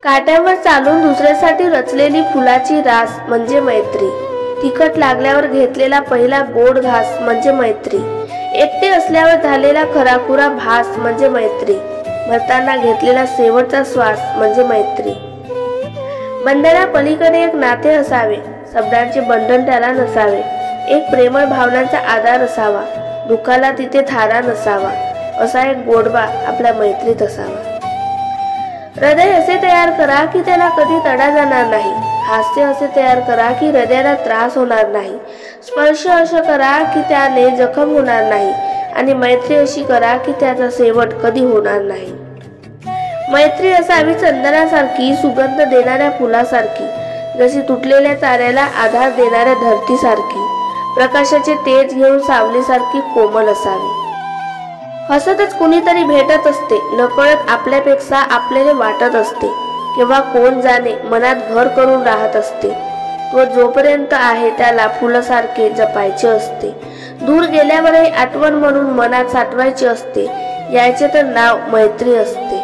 काट्यावर चालून दुसऱ्यासाठी रचलेली फुलाची रास म्हणजे मैत्री। तिखट लागल्यावर घेतलेला पहिला गोड घास म्हणजे मैत्री। एकटे असल्यावर झालेला खराखुरा भास म्हणजे मैत्री। मरताना घेतलेला शेवटचा श्वास म्हणजे मैत्री। बंधना पलीकडे एक नाते असावे, शब्दांचे बंधन त्याला नसावे। एक प्रेमळ भावनांचा आधार असावा, दुःखाला तिथे थारा नसावा। असा एक गोडवा आपल्या मैत्रीत असावा। हृदय असे तयार करा की त्याला कधी तडा जाणार नाही। हास्य असे तयार करा की हृदयाला त्रास होणार नाही। स्पर्श असे करा की त्याने जखम होणार नाही। आणि मैत्री अशी करा की त्याचा शेवट कधी होणार नाही। मैत्री असावी चंदनासारखी, सुगंध देणाऱ्या फुलासारखी, जशी तुटलेल्या ताऱ्याला आधार देणाऱ्या धरतीसारखी, प्रकाशाचे तेज घेऊन सावलीसारखी कोमल असावी। हसतच कुणीतरी भेटत असते, नकळत आपल्यापेक्षा आपल्याला वाटत असते, किंवा कोण जाणे मनात घर करून राहत असते। तो जोपर्यंत आहे त्याला फुलासारखे जपायचे असते, दूर गेल्यावरही आठवण म्हणून मनात साठवायचे असते। याचे तर नाव मैत्री असते।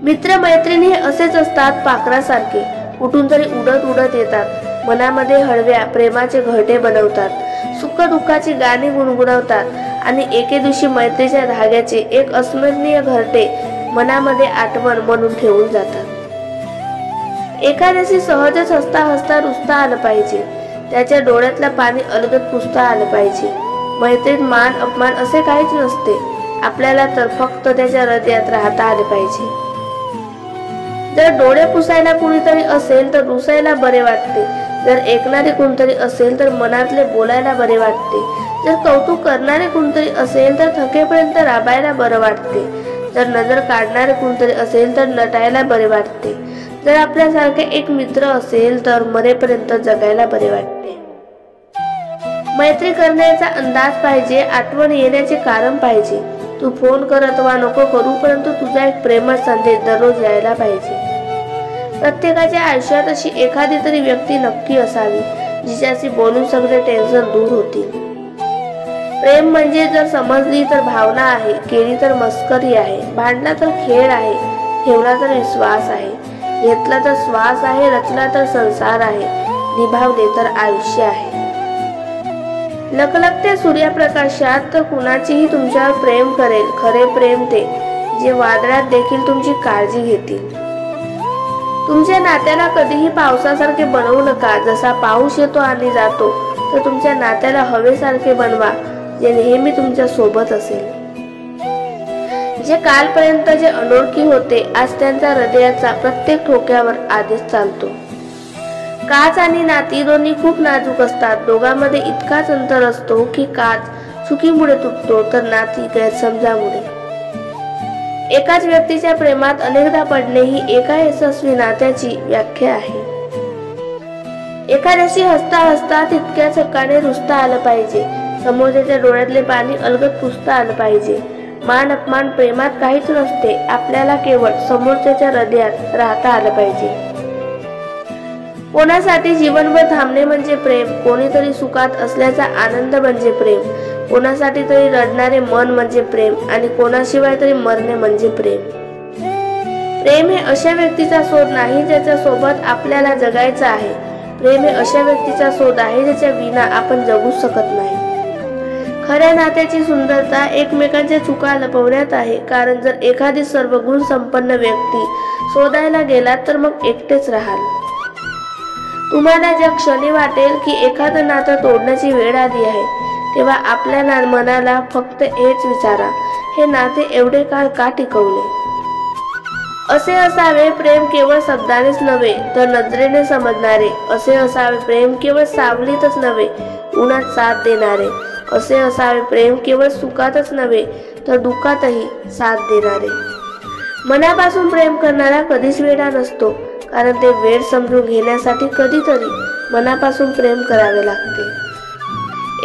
मित्र मैत्रिणी हे असेच असतात, पाखरासारखे कुठून तरी उडत उडत येतात, मनामध्ये हळव्या प्रेमाचे घरटे बनवतात, सुख दुःखाची गाणी गुणगुणवतात आणि एके दिवशी मैत्रीच्या धाग्याचे एक अस्मरणीय घरटे मनामध्ये आठवण म्हणून ठेवून जातात। एखाद्याशी सहजच हसता हसता रुसता आलं पाहिजे, त्याच्या डोळ्यातलं पाणी अलगद पुसता आलं पाहिजे। मैत्रीत मान अपमान असे काहीच नसते, आपल्याला तर फक्त त्याच्या हृदयात राहता आले पाहिजे। जर डोळे पुसायला कुणीतरी असेल तर रुसायला बरे वाटते, जर ऐकणारे कोणतरी असेल तर मनातले बोलायला बरे वाटते, जर कौतुक करणारे कोणतरी असेल तर थकेपर्यंत राबायला बरं वाटते, जर नजर काढणारे कोणतरी असेल तर नटायला बरे वाटते, जर आपल्यासारखे एक मित्र असेल तर मरेपर्यंत जगायला बरे वाटते। मैत्री करण्याचा अंदाज पाहिजे, आठवण येण्याचे कारण पाहिजे। तू फोन कर अथवा नको करू, परंतु तुझा एक प्रेमळ संदेश दररोज यायला पाहिजे। प्रत्येकाच्या आयुष्यात अशी एखादी तरी व्यक्ती नक्की असावी, जिच्याशी बोलून सगळे टेन्शन दूर होतील। प्रेम म्हणजे जर समजली तर भावना आहे, केली तर मस्करी आहे, भांडला तर खेळ आहे, ठेवला तर विश्वास आहे, घेतला तर श्वास आहे, रचला तर संसार आहे, निभावले तर आयुष्य आहे। लखलखत्या सूर्यप्रकाशात तर कुणाचीही तुमच्यावर प्रेम करेल, खरे प्रेम ते जे वादळात देखील तुमची काळजी घेतील। तुमच्या नात्याला कधीही पावसासारखे बनवू नका, जसा पाऊस येतो आणि जातो, तर तुमच्या नात्याला हवेसारखे बनवा, जे नेहमी तुमच्या सोबत असेल। जे कालपर्यंत जे अनोळखी होते, आज त्यांचा हृदयाचा प्रत्येक ठोक्यावर आदेश चालतो। काच आणि नाती दोन्ही खूप नाजूक असतात, दोघांमध्ये इतकाच अंतर असतो की काच चुकीमुळे तुटतो तर नाती गैरसमजामुळे। एकाच व्यक्तीच्या प्रेमात अनेकदा पडणे ही एका यशस्वी नात्याची व्याख्या आहे। एखाद्याशी हसता हसता तितक्याच हक्काने रुसता आलं पाहिजे, समोरच्याच्या डोळ्यातले पाणी अलगद पुसता आलं पाहिजे। मान अपमान प्रेमात काहीच नसते, आपल्याला केवळ समोरच्याच्या हृदयात राहता आलं पाहिजे। कोणासाठी जीवनभर थांबणे म्हणजे प्रेम, कोणीतरी सुखात असल्याचा आनंद म्हणजे प्रेम, कोणासाठी तरी रडणारे मन म्हणजे प्रेम, आणि कोणाशिवाय तरी मरणे म्हणजे प्रेम। प्रेम हे अशा व्यक्तीचा शोध नाही ज्याच्या सोबत आपल्याला जगायचं आहे, प्रेम हे अशा व्यक्तीचा शोध आहे ज्याच्या विना आपण जगू शकत नाही। खऱ्या नात्याची सुंदरता एकमेकांच्या चुका लपवण्यात आहे, कारण जर एखादी सर्व गुण संपन्न व्यक्ती शोधायला गेला तर मग एकटेच राहाल। तुम्हाला ज्या क्षणी वाटेल की एखादं नातं तोडण्याची वेळ आली आहे, तेव्हा आपल्या मनाला फक्त हेच विचारा, हे नाते एवढे काळ का टिकवले? असे असावे प्रेम केवळ शब्दानेच नव्हे तर नजरेने समजणारे, असे असावे प्रेम केवळ सावलीतच नव्हे उन्हात साथ देणारे, असे असावे प्रेम केवळ सुखातच नव्हे तर दुःखातही साथ देणारे। मनापासून प्रेम करणारा कधीच वेडा नसतो, कारण ते वेळ समजून घेण्यासाठी कधीतरी मनापासून प्रेम करावे लागते।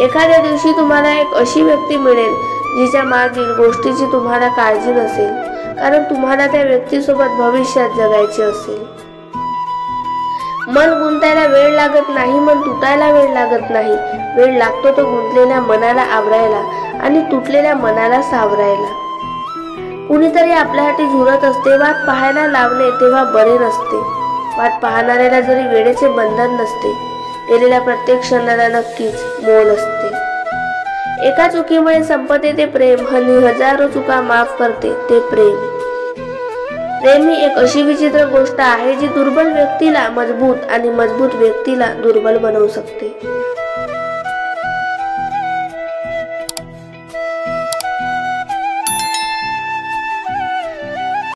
एखाद्या दिवशी तुम्हाला एक अशी व्यक्ती मिळेल जिच्या मागील गोष्टीची तुम्हाला काळजी नसेल, कारण तुम्हाला त्या व्यक्तीसोबत भविष्यात जगायचे असेल। मन गुंतायला वेळ लागत नाही, मन तुटायला वेळ लागत नाही, वेळ लागतो तो गुंतलेल्या मनाला आवरायला आणि तुटलेल्या मनाला सावरायला। कुणीतरी आपल्यासाठी झुरत असते. वाट पाहायला लावणे तेव्हा बरे नसते. वाट पाहणाऱ्याला जरी वेळेचे बंधन नसते, गेलेल्या प्रत्येक क्षणाला नक्कीच मोल असते. एका चुकीमुळे संपते ते प्रेम, आणि हजारो चुका माफ करते ते प्रेम. प्रेम ही एक अशी विचित्र गोष्ट आहे जी दुर्बल व्यक्तीला मजबूत आणि मजबूत व्यक्तीला दुर्बल बनवू शकते.